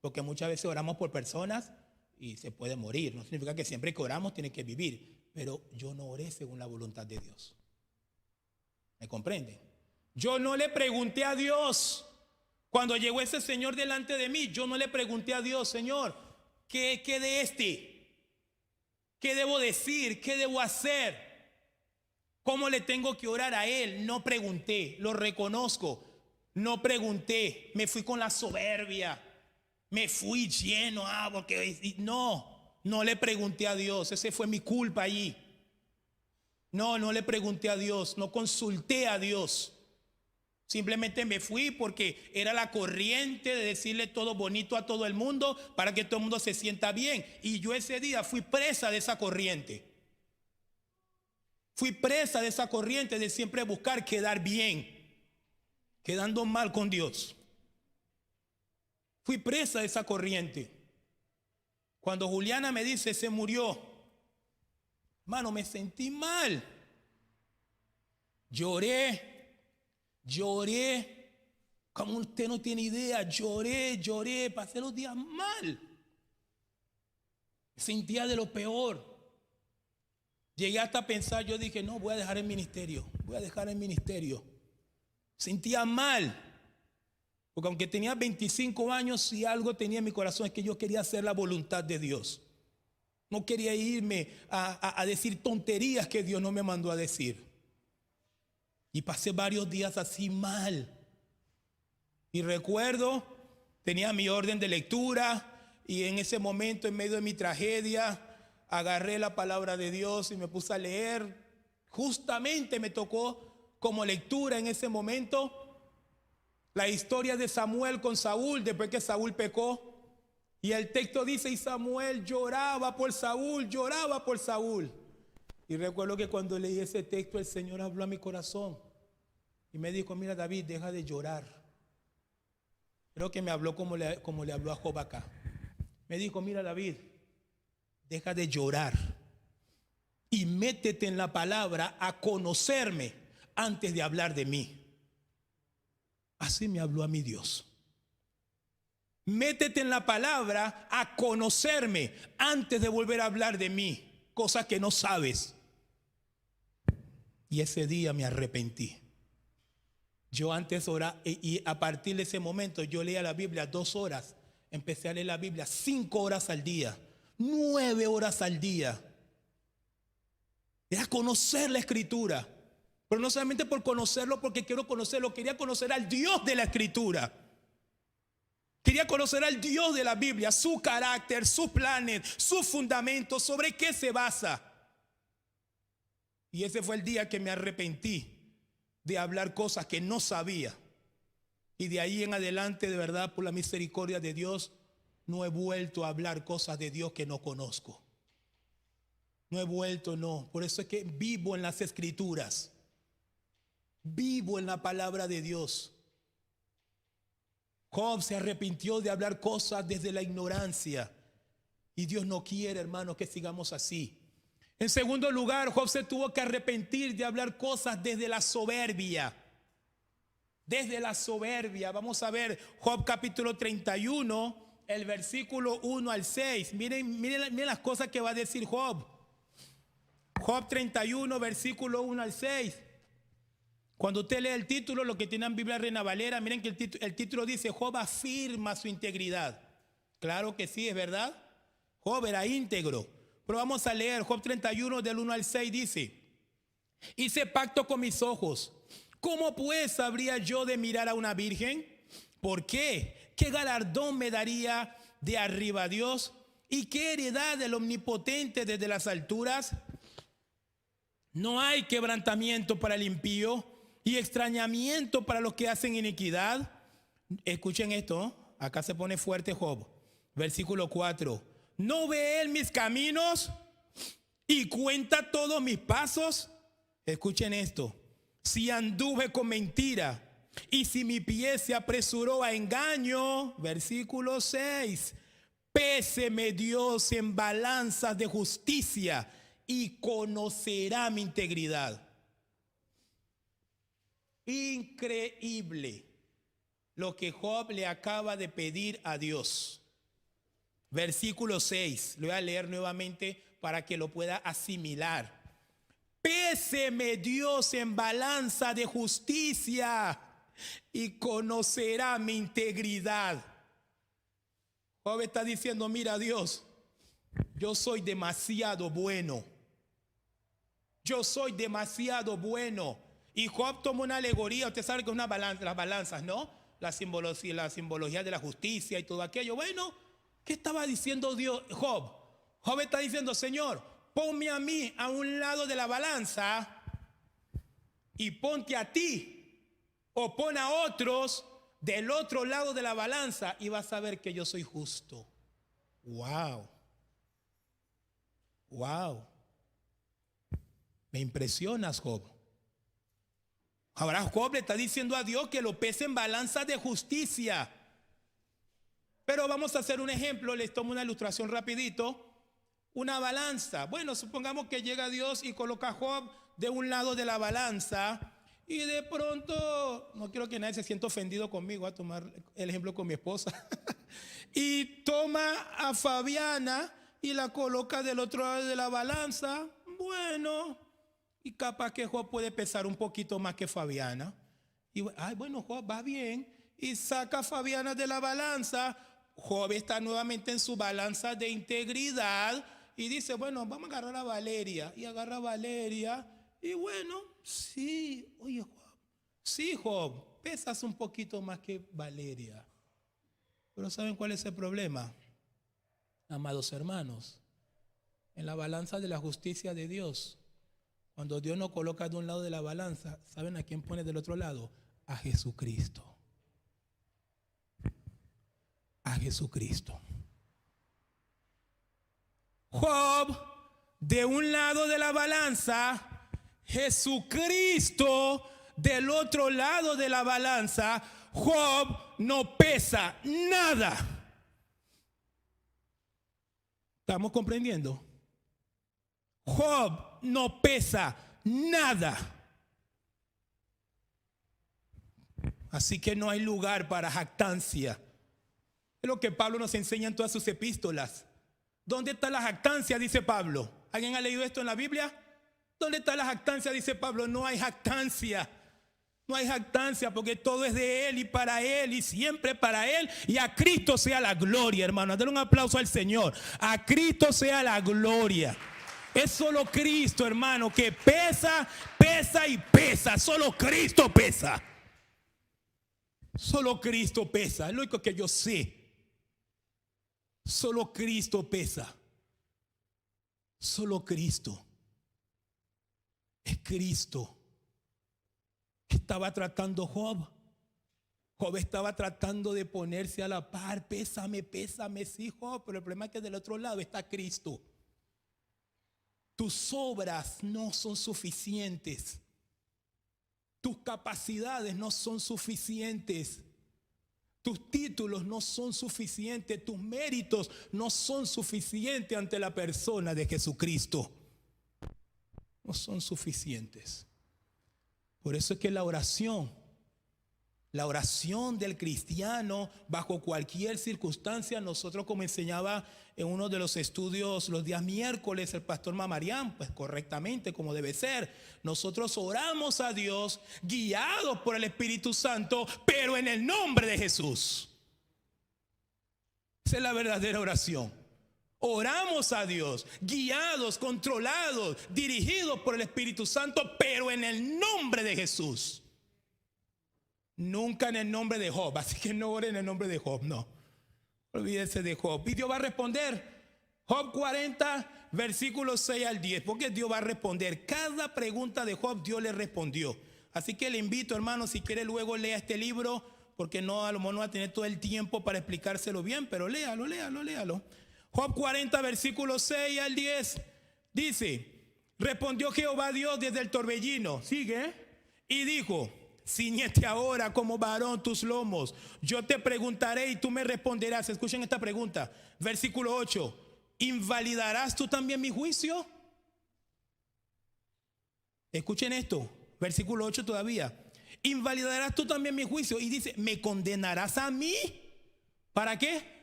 porque muchas veces oramos por personas y se puede morir. No significa que siempre que oramos tiene que vivir. Pero yo no oré según la voluntad de Dios. ¿Me comprenden? Yo no le pregunté a Dios. Cuando llegó ese señor delante de mí, yo no le pregunté a Dios: Señor, ¿qué de este? ¿Qué debo decir? ¿Qué debo hacer? ¿Cómo le tengo que orar a él? No pregunté, lo reconozco. No pregunté, me fui con la soberbia. Me fui lleno, porque no le pregunté a Dios. Esa fue mi culpa allí. No le pregunté a Dios, no consulté a Dios. Simplemente me fui porque era la corriente de decirle todo bonito a todo el mundo para que todo el mundo se sienta bien. Y yo ese día fui presa de esa corriente. Fui presa de esa corriente de siempre buscar quedar bien, quedando mal con Dios. Fui presa de esa corriente. Cuando Juliana me dice: se murió, hermano, me sentí mal. Lloré, como usted no tiene idea. Lloré, pasé los días mal. Me sentía de lo peor. Llegué hasta pensar, yo dije: no, voy a dejar el ministerio. Sentía mal. Porque aunque tenía 25 años, si algo tenía en mi corazón es que yo quería hacer la voluntad de Dios. No quería irme a decir tonterías que Dios no me mandó a decir. Y pasé varios días así mal. Y recuerdo, tenía mi orden de lectura y en ese momento, en medio de mi tragedia, agarré la palabra de Dios y me puse a leer. Justamente me tocó como lectura en ese momento la historia de Samuel con Saúl, después que Saúl pecó. Y el texto dice: y Samuel lloraba por Saúl. Y recuerdo que cuando leí ese texto, el Señor habló a mi corazón y me dijo: mira, David, deja de llorar. Creo que me habló como le habló a Job acá. Me dijo: mira, David, deja de llorar y métete en la palabra a conocerme antes de hablar de mí. Así me habló a mi Dios. Métete en la palabra a conocerme antes de volver a hablar de mí, cosas que no sabes. Y ese día me arrepentí. Yo antes oraba y a partir de ese momento yo leía la Biblia 2 horas. Empecé a leer la Biblia 5 horas al día, 9 horas al día. Era conocer la Escritura. Pero no solamente por conocerlo, porque quiero conocerlo. Quería conocer al Dios de la Escritura. Quería conocer al Dios de la Biblia, su carácter, sus planes, sus fundamentos, sobre qué se basa. Y ese fue el día que me arrepentí de hablar cosas que no sabía. Y de ahí en adelante, de verdad, por la misericordia de Dios, no he vuelto a hablar cosas de Dios que no conozco. No he vuelto, no. Por eso es que vivo en las Escrituras. Vivo en la palabra de Dios. Job se arrepintió de hablar cosas desde la ignorancia. Y Dios no quiere, hermanos, que sigamos así. En segundo lugar, Job se tuvo que arrepentir de hablar cosas desde la soberbia. Desde la soberbia. Vamos a ver Job capítulo 31, el versículo 1 al 6. Miren las cosas que va a decir Job. Job 31, versículo 1 al 6. Cuando usted lee el título, lo que tienen Biblia Reina Valera, miren que el título dice: Job afirma su integridad. Claro que sí, es verdad. Job era íntegro. Pero vamos a leer Job 31 del 1 al 6, dice: Hice pacto con mis ojos. ¿Cómo pues habría yo de mirar a una virgen? ¿Por qué? ¿Qué galardón me daría de arriba Dios? ¿Y qué heredad del Omnipotente desde las alturas? No hay quebrantamiento para el impío y extrañamiento para los que hacen iniquidad. Escuchen esto, acá se pone fuerte Job, versículo 4. ¿No ve él mis caminos y cuenta todos mis pasos? Escuchen esto. Si anduve con mentira y si mi pie se apresuró a engaño, versículo 6. Péseme Dios en balanzas de justicia y conocerá mi integridad. Increíble lo que Job le acaba de pedir a Dios. Versículo 6, lo voy a leer nuevamente para que lo pueda asimilar. Péseme Dios en balanza de justicia y conocerá mi integridad. Job está diciendo, mira Dios, yo soy demasiado bueno. Yo soy demasiado bueno. Y Job toma una alegoría, usted sabe que es una balanza, las balanzas, ¿no? La simbología de la justicia y todo aquello. Bueno, ¿qué estaba diciendo Dios, Job? Job está diciendo, Señor, ponme a mí a un lado de la balanza y ponte a ti o pon a otros del otro lado de la balanza y vas a ver que yo soy justo. Wow. Wow. Me impresionas, Job. Ahora Job le está diciendo a Dios que lo pese en balanzas de justicia. Pero vamos a hacer un ejemplo, les tomo una ilustración rapidito. Una balanza. Bueno, supongamos que llega Dios y coloca a Job de un lado de la balanza y de pronto, no quiero que nadie se sienta ofendido conmigo, voy a tomar el ejemplo con mi esposa. Y toma a Fabiana y la coloca del otro lado de la balanza. Bueno, y capaz que Job puede pesar un poquito más que Fabiana. Y bueno, Job va bien. Y saca a Fabiana de la balanza. Job está nuevamente en su balanza de integridad. Y dice, bueno, vamos a agarrar a Valeria. Y agarra a Valeria. Y bueno, sí, oye Job. Sí, Job, pesas un poquito más que Valeria. Pero ¿saben cuál es el problema? Amados hermanos, en la balanza de la justicia de Dios, cuando Dios nos coloca de un lado de la balanza, ¿saben a quién pone del otro lado? A Jesucristo. A Jesucristo. Job, de un lado de la balanza, Jesucristo del otro lado de la balanza. Job no pesa nada. ¿Estamos comprendiendo? Job no pesa nada. Así que no hay lugar para jactancia. Es lo que Pablo nos enseña en todas sus epístolas. ¿Dónde está la jactancia? Dice Pablo. ¿Alguien ha leído esto en la Biblia? ¿Dónde está la jactancia? Dice Pablo. No hay jactancia. No hay jactancia porque todo es de Él y para Él y siempre para Él. Y a Cristo sea la gloria, hermano. Dale un aplauso al Señor. A Cristo sea la gloria. Es solo Cristo, hermano, que pesa, pesa y pesa. Solo Cristo pesa. Solo Cristo pesa. Es lo único que yo sé. Solo Cristo pesa. Solo Cristo. Es Cristo. ¿Qué estaba tratando Job? Job estaba tratando de ponerse a la par. Pésame, pésame, sí, Job. Pero el problema es que del otro lado está Cristo. Tus obras no son suficientes. Tus capacidades no son suficientes. Tus títulos no son suficientes, tus méritos no son suficientes ante la persona de Jesucristo. No son suficientes. Por eso es que la oración del cristiano bajo cualquier circunstancia, nosotros como enseñaba en uno de los estudios los días miércoles el pastor Mamarián, pues correctamente como debe ser, nosotros oramos a Dios guiados por el Espíritu Santo, pero en el nombre de Jesús. Esa es la verdadera oración. Oramos a Dios, guiados, controlados, dirigidos por el Espíritu Santo, pero en el nombre de Jesús. Nunca en el nombre de Job. Así que no ore en el nombre de Job, no. Olvídese de Job. Y Dios va a responder. Job 40, versículos 6 al 10. Porque Dios va a responder. Cada pregunta de Job, Dios le respondió. Así que le invito, hermano, si quiere luego lea este libro, porque no, a lo mejor no va a tener todo el tiempo para explicárselo bien, pero léalo. Job 40, versículos 6 al 10. Dice: respondió Jehová Dios desde el torbellino. Sigue. Y dijo: ciñete ahora como varón tus lomos. Yo te preguntaré y tú me responderás. Escuchen esta pregunta. Versículo 8. ¿Invalidarás tú también mi juicio? Escuchen esto. Versículo 8 todavía. ¿Invalidarás tú también mi juicio? Y dice: ¿me condenarás a mí? ¿Para qué?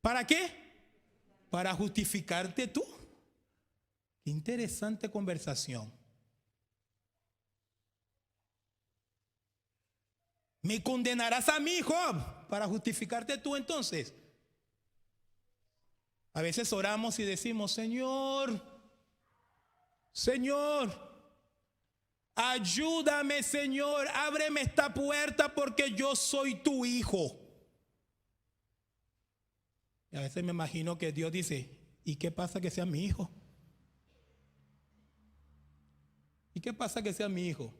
¿Para qué? Para justificarte tú. Qué interesante conversación. ¿Me condenarás a mí, Job, para justificarte tú entonces? A veces oramos y decimos: Señor, ayúdame, Señor, ábreme esta puerta porque yo soy tu hijo. Y a veces me imagino que Dios dice: ¿y qué pasa que sea mi hijo? ¿Y qué pasa que sea mi hijo?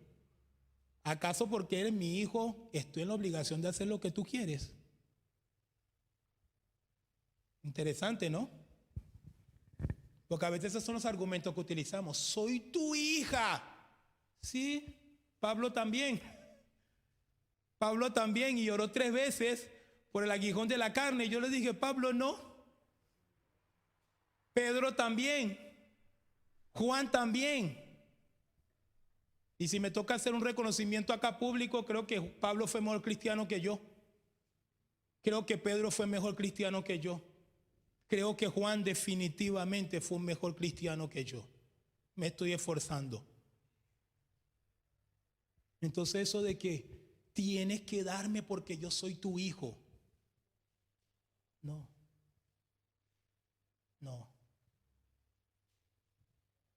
¿Acaso porque eres mi hijo estoy en la obligación de hacer lo que tú quieres? Interesante, ¿no? Porque a veces esos son los argumentos que utilizamos. Soy tu hija. Sí, Pablo también, y oró 3 veces por el aguijón de la carne. Y yo le dije: Pablo no. Pedro también. Juan también. Y si me toca hacer un reconocimiento acá público, creo que Pablo fue mejor cristiano que yo. Creo que Pedro fue mejor cristiano que yo. Creo que Juan definitivamente fue un mejor cristiano que yo. Me estoy esforzando. Entonces eso de que tienes que darme porque yo soy tu hijo. No.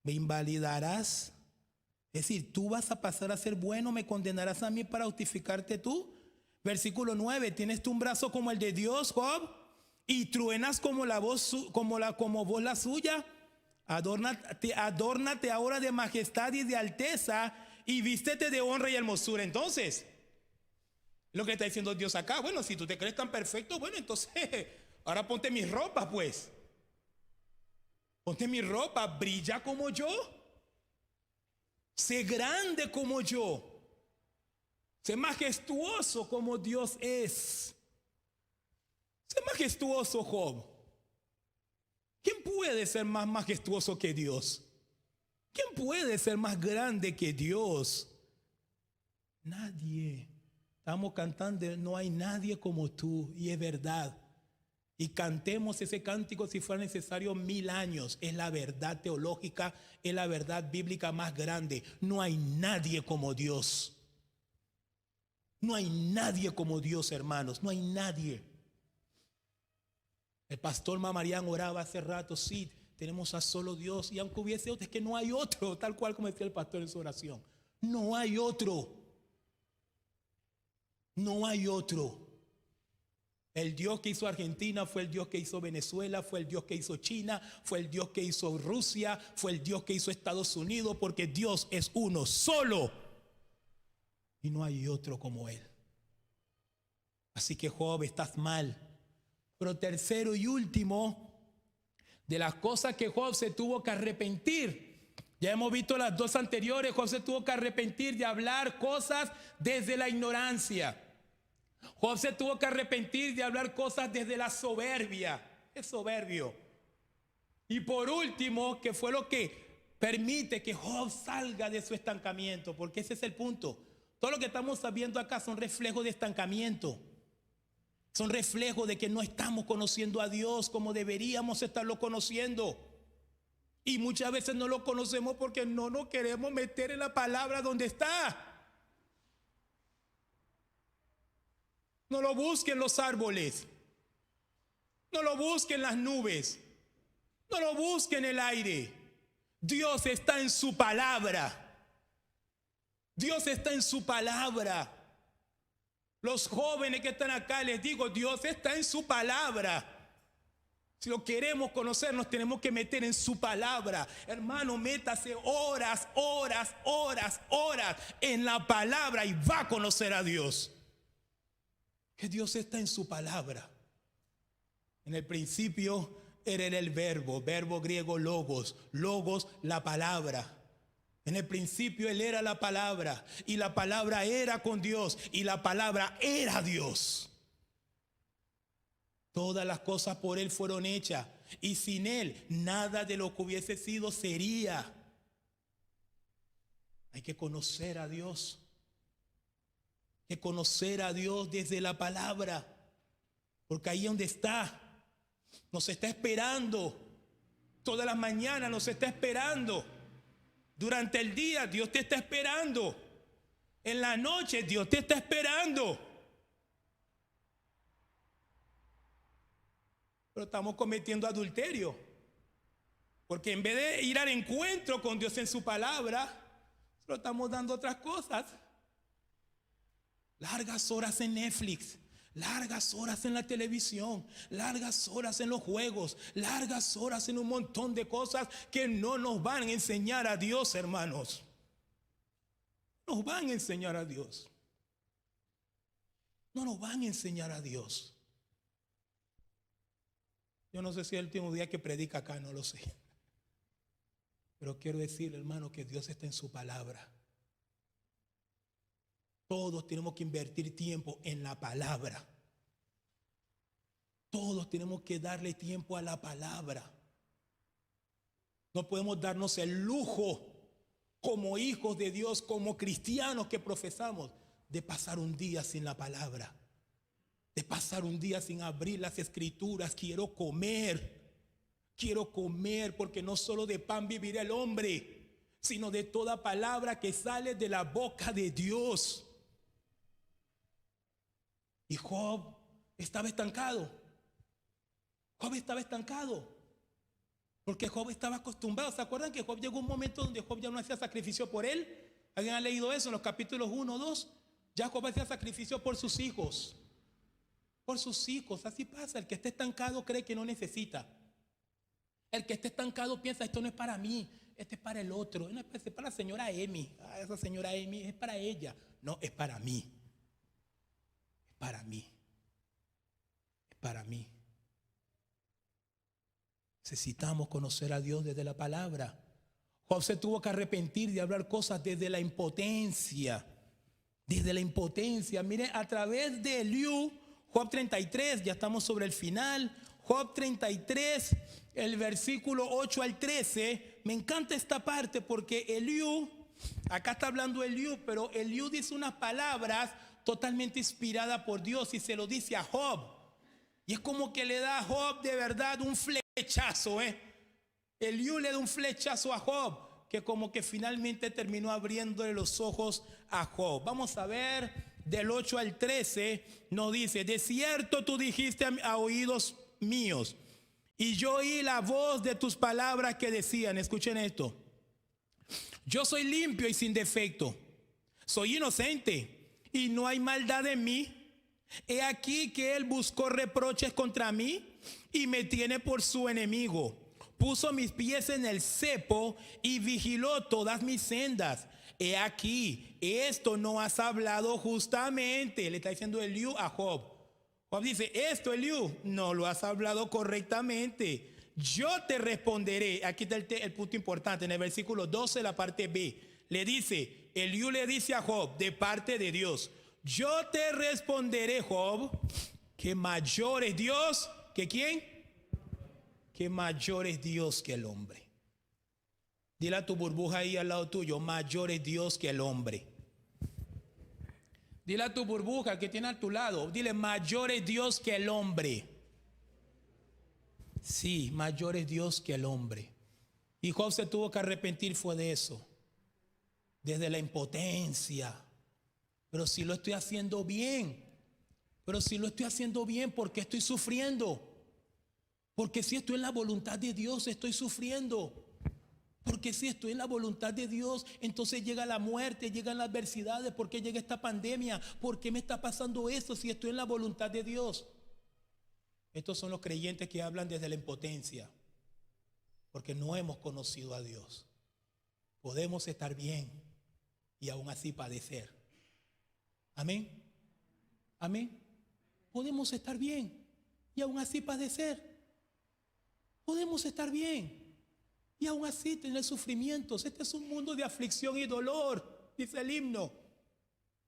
¿Me invalidarás? Es decir, tú vas a pasar a ser bueno, me condenarás a mí para justificarte tú. Versículo 9, ¿tienes tú un brazo como el de Dios, Job? Y truenas como voz la suya. Adórnate ahora de majestad y de alteza y vístete de honra y hermosura. Entonces, lo que está diciendo Dios acá: bueno, si tú te crees tan perfecto, bueno, entonces ahora ponte mis ropas, pues. Ponte mi ropa, brilla como yo. Sé grande como yo. Sé majestuoso como Dios es. Sé majestuoso, Job. ¿Quién puede ser más majestuoso que Dios? ¿Quién puede ser más grande que Dios? Nadie. Estamos cantando: no hay nadie como tú. Y es verdad. Y cantemos ese cántico si fuera necesario 1000 años. Es la verdad teológica, es la verdad bíblica más grande. No hay nadie como Dios. No hay nadie como Dios, hermanos. No hay nadie. El pastor Mamarián oraba hace rato: sí, tenemos a solo Dios. Y aunque hubiese otro, es que no hay otro, tal cual como decía el pastor en su oración. No hay otro. No hay otro. El Dios que hizo Argentina fue el Dios que hizo Venezuela, fue el Dios que hizo China, fue el Dios que hizo Rusia, fue el Dios que hizo Estados Unidos, porque Dios es uno solo y no hay otro como Él. Así que, Job, estás mal. Pero tercero y último, de las cosas que Job se tuvo que arrepentir. Ya hemos visto las 2 anteriores. Job se tuvo que arrepentir de hablar cosas desde la ignorancia. Job se tuvo que arrepentir de hablar cosas desde la soberbia. Es soberbio. Y por último, que fue lo que permite que Job salga de su estancamiento, porque ese es el punto. Todo lo que estamos viendo acá son reflejos de estancamiento. Son reflejos de que no estamos conociendo a Dios como deberíamos estarlo conociendo. Y muchas veces no lo conocemos porque no nos queremos meter en la palabra donde está. No lo busquen los árboles. No lo busque en las nubes. No lo busque en el aire. Dios está en su palabra. Dios está en su palabra. Los jóvenes que están acá, les digo, Dios está en su palabra. Si lo queremos conocer, nos tenemos que meter en su palabra. Hermano, métase horas en la palabra y va a conocer a Dios. Que Dios está en su palabra. En el principio era el verbo griego logos, la palabra. En el principio Él era la palabra y la palabra era con Dios y la palabra era Dios. Todas las cosas por Él fueron hechas y sin Él nada de lo que hubiese sido sería. Hay que conocer a Dios. Hay que conocer a Dios desde la palabra, porque ahí donde está, nos está esperando. Todas las mañanas nos está esperando. Durante el día Dios te está esperando. En la noche Dios te está esperando. Pero estamos cometiendo adulterio. Porque en vez de ir al encuentro con Dios en su palabra, lo estamos dando otras cosas. Largas horas en Netflix, largas horas en la televisión, largas horas en los juegos, largas horas en un montón de cosas que no nos van a enseñar a Dios, hermanos. Nos van a enseñar a Dios. No nos van a enseñar a Dios. Yo no sé si es el último día que predica acá, no lo sé. Pero quiero decirle, hermano, que Dios está en su palabra. Todos tenemos que invertir tiempo en la palabra. Todos tenemos que darle tiempo a la palabra. No podemos darnos el lujo, como hijos de Dios, como cristianos que profesamos, de pasar un día sin la palabra. De pasar un día sin abrir las escrituras. Quiero comer porque no solo de pan vivirá el hombre, sino de toda palabra que sale de la boca de Dios. Y Job estaba estancado. Job estaba estancado. Porque Job estaba acostumbrado. ¿Se acuerdan que Job llegó un momento donde Job ya no hacía sacrificio por él? ¿Alguien ha leído eso en los capítulos 1 o 2? Ya Job hacía sacrificio por sus hijos. Por sus hijos. Así pasa. El que está estancado cree que no necesita. El que está estancado piensa, esto no es para mí, este es para el otro. No, es para la señora Emi. Esa señora Emi es para ella. No, es para mí. Para mí, es para mí. Necesitamos conocer a Dios desde la palabra. Job se tuvo que arrepentir de hablar cosas desde la impotencia. Desde la impotencia. Mire, a través de Eliú, Job 33, ya estamos sobre el final. Job 33, el versículo 8 al 13. Me encanta esta parte porque Eliú, acá está hablando Eliú, pero Eliú dice unas palabras totalmente inspirada por Dios y se lo dice a Job. Y es como que le da a Job de verdad un flechazo. Eliú le da un flechazo a Job, que como que finalmente terminó abriéndole los ojos a Job. Vamos a ver del 8 al 13. Nos dice: de cierto tú dijiste a oídos míos, y yo oí la voz de tus palabras que decían, escuchen esto: yo soy limpio y sin defecto, soy inocente y no hay maldad en mí. He aquí que él buscó reproches contra mí y me tiene por su enemigo. Puso mis pies en el cepo y vigiló todas mis sendas. He aquí, esto no has hablado justamente. Le está diciendo Eliú a Job. Job dice, esto, Eliú, no lo has hablado correctamente. Yo te responderé. Aquí está el punto importante. En el versículo 12, la parte B, le dice, Eliú le dice a Job, de parte de Dios: yo te responderé, Job, que mayor es Dios que ¿quién? Que mayor es Dios que el hombre. Dile a tu burbuja ahí al lado tuyo: mayor es Dios que el hombre. Dile a tu burbuja que tiene a tu lado, dile: mayor es Dios que el hombre. Sí, mayor es Dios que el hombre. Y Job se tuvo que arrepentir fue de eso, desde la impotencia. Pero si lo estoy haciendo bien, ¿por qué estoy sufriendo? Porque si estoy en la voluntad de Dios, estoy sufriendo. Porque si estoy en la voluntad de Dios, entonces llega la muerte, llegan las adversidades. ¿Por qué llega esta pandemia? ¿Por qué me está pasando esto si estoy en la voluntad de Dios? Estos son los creyentes que hablan desde la impotencia, porque no hemos conocido a Dios. Podemos estar bien y aún así padecer. Amén. Amén. Podemos estar bien y aún así padecer. Podemos estar bien y aún así tener sufrimientos. Este es un mundo de aflicción y dolor, dice el himno.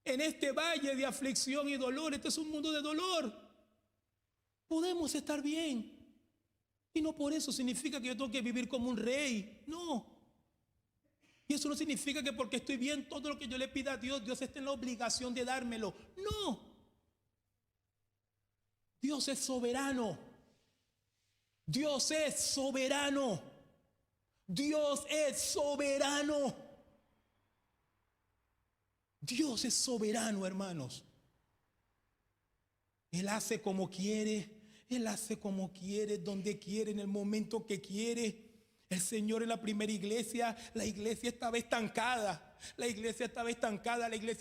En este valle de aflicción y dolor, este es un mundo de dolor. Podemos estar bien. Y no por eso significa que yo tengo que vivir como un rey. No. Y eso no significa que porque estoy bien, todo lo que yo le pida a Dios, Dios esté en la obligación de dármelo. No. Dios es soberano. Dios es soberano. Dios es soberano. Dios es soberano, hermanos. Él hace como quiere. Él hace como quiere, donde quiere, en el momento que quiere. El Señor en la primera iglesia, la iglesia estaba estancada. La iglesia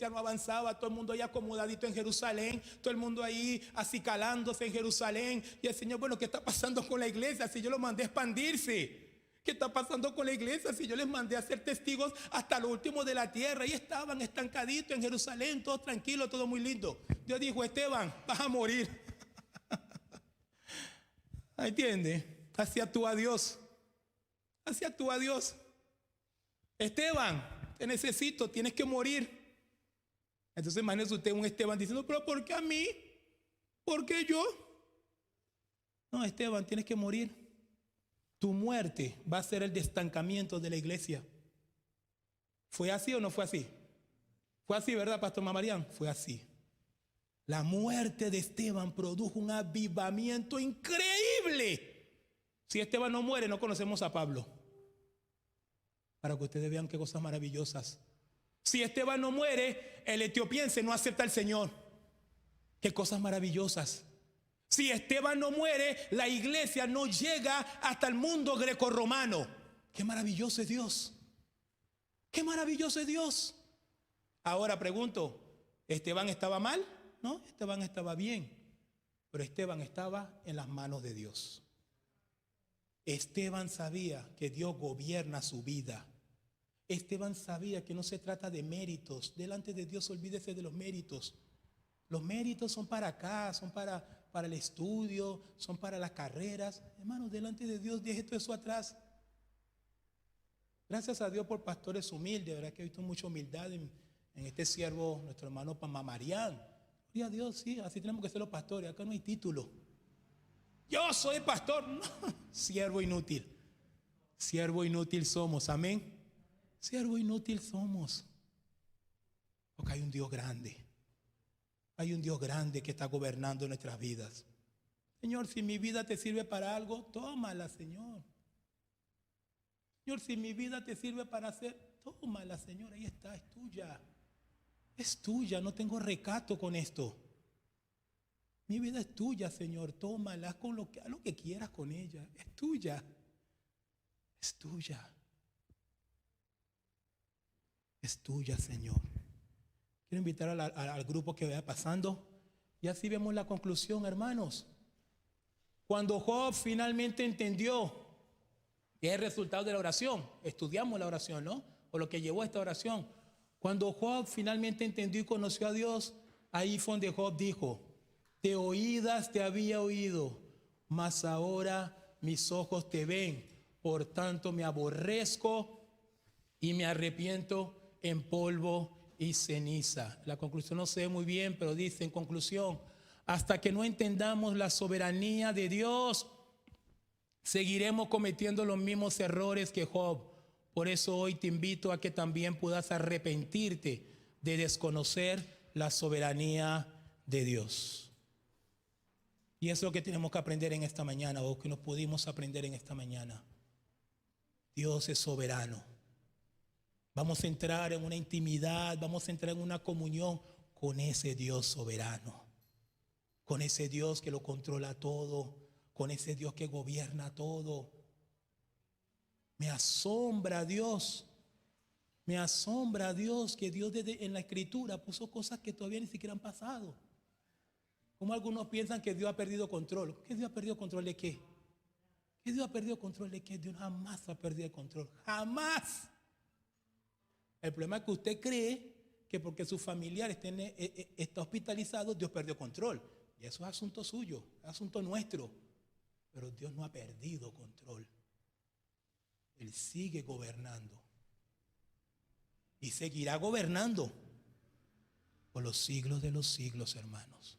no avanzaba, todo el mundo ahí acomodadito en Jerusalén, todo el mundo ahí acicalándose en Jerusalén. Y el Señor, bueno, ¿qué está pasando con la iglesia? Si yo los mandé a expandirse. ¿Qué está pasando con la iglesia? Si yo les mandé a ser testigos hasta lo último de la tierra. Y estaban estancaditos en Jerusalén, todos tranquilos, todo muy lindo. Dios dijo: Esteban, vas a morir. ¿Entiende? Así actúa Dios. Así actúa Dios. Esteban, te necesito, tienes que morir. Entonces imagínese usted un Esteban diciendo: ¿pero por qué a mí? ¿Por qué yo? No, Esteban, tienes que morir. Tu muerte va a ser el destancamiento de la iglesia. ¿Fue así o no fue así? Fue así, ¿verdad, Pastor Mamarián? Fue así. La muerte de Esteban produjo un avivamiento increíble. Si Esteban no muere, no conocemos a Pablo. Para que ustedes vean qué cosas maravillosas. Si Esteban no muere, el etiopiense no acepta al Señor. Qué cosas maravillosas. Si Esteban no muere, la iglesia no llega hasta el mundo grecorromano. Qué maravilloso es Dios. Qué maravilloso es Dios. Ahora pregunto, ¿Esteban estaba mal? No, Esteban estaba bien. Pero Esteban estaba en las manos de Dios. Esteban sabía que Dios gobierna su vida. Esteban sabía que no se trata de méritos. Delante de Dios, olvídese de los méritos. Los méritos son para acá, son para el estudio, son para las carreras. Hermanos, delante de Dios, deje todo eso atrás. Gracias a Dios por pastores humildes. De verdad que he visto mucha humildad en este siervo, nuestro hermano Mamarián. Gloria a Dios, sí, así tenemos que ser los pastores. Acá no hay título. Yo soy pastor. No, siervo inútil. Siervo inútil somos, amén. Siervo inútil somos. Porque hay un Dios grande. Hay un Dios grande que está gobernando nuestras vidas. Señor, si mi vida te sirve para algo, tómala, Señor. Señor, si mi vida te sirve para hacer, tómala, Señor. Ahí está, es tuya. Es tuya, no tengo recato con esto. Mi vida es tuya, Señor. Tómala, haz lo que quieras con ella. Es tuya. Es tuya. Es tuya, Señor. Quiero invitar al grupo que vaya pasando. Y así vemos la conclusión, hermanos. Cuando Job finalmente entendió que es el resultado de la oración. Estudiamos la oración, ¿no? O lo que llevó a esta oración. Cuando Job finalmente entendió y conoció a Dios, ahí fue donde Job dijo: de oídas te había oído, mas ahora mis ojos te ven. Por tanto me aborrezco y me arrepiento en polvo y ceniza. La conclusión no se ve muy bien, pero dice en conclusión: hasta que no entendamos la soberanía de Dios, seguiremos cometiendo los mismos errores que Job. Por eso hoy te invito a que también puedas arrepentirte de desconocer la soberanía de Dios. Y eso es lo que tenemos que aprender en esta mañana, o que nos pudimos aprender en esta mañana. Dios es soberano. Vamos a entrar en una intimidad, vamos a entrar en una comunión con ese Dios soberano, con ese Dios que lo controla todo, con ese Dios que gobierna todo. Me asombra Dios. Me asombra Dios que Dios en la Escritura puso cosas que todavía ni siquiera han pasado. Como algunos piensan que Dios ha perdido control. ¿Que Dios ha perdido control de qué? ¿Que Dios ha perdido control de qué? Dios jamás ha perdido el control. ¡Jamás! El problema es que usted cree que porque su familiar está hospitalizado, Dios perdió control. Y eso es asunto suyo, es asunto nuestro. Pero Dios no ha perdido control. Él sigue gobernando. Y seguirá gobernando por los siglos de los siglos, hermanos.